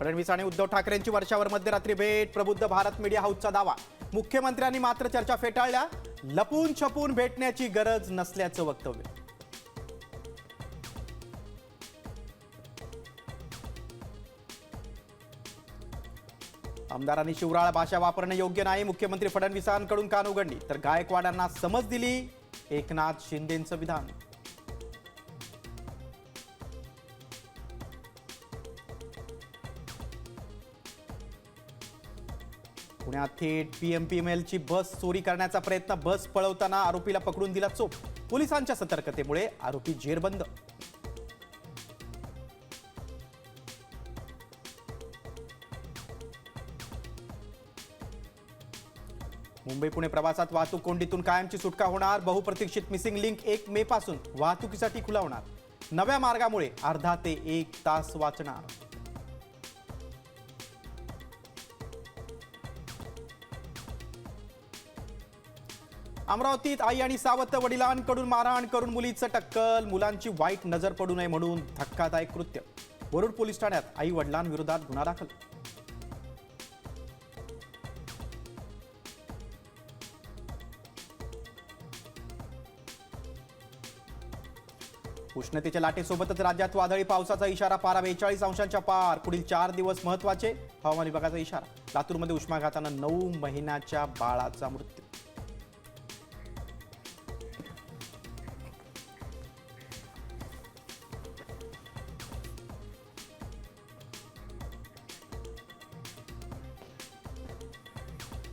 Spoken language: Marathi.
फडणवीस आणि उद्धव ठाकरेंची वर्षावर मध्यरात्री भेट. प्रबुद्ध भारत मीडिया हाऊसचा दावा. मुख्यमंत्र्यांनी मात्र चर्चा फेटाळल्या. लपून छपून भेटण्याची गरज नसल्याचं वक्तव्य. आमदारांनी शिवराळ भाषा वापरणं योग्य नाही. मुख्यमंत्री फडणवीसांकडून कानउघडणी. तर गायकवाडांना समज दिली. एकनाथ शिंदेंचं विधान. पुण्यात थेट पीएमपीएमएलची बस चोरी करण्याचा प्रयत्न. बस पळवताना आरोपीला पकडून दिला चोप. पोलिसांच्या सतर्कतेमुळे आरोपी जेरबंद. मुंबई पुणे प्रवासात वाहतूक कोंडीतून कायमची सुटका होणार. बहुप्रतीक्षित मिसिंग लिंक 1 मे पासून वाहतुकीसाठी खुला होणार. नव्या मार्गामुळे अर्धा ते 1 तास वाचणार. अमरावतीत आई आणि सावत्र वडिलांकडून मारहाण करून मुलीचं टक्कल. मुलांची वाईट नजर पडू नये म्हणून धक्कादायक कृत्य. वरुड पोलीस ठाण्यात आई वडिलांविरोधात गुन्हा दाखल. उष्णतेच्या लाटेसोबतच राज्यात वादळी पावसाचा इशारा. पारा 42 अंशांच्या पार. पुढील 4 दिवस महत्त्वाचे. हवामान विभागाचा इशारा. लातूरमध्ये उष्माघातानं 9 महिन्याच्या बाळाचा मृत्यू.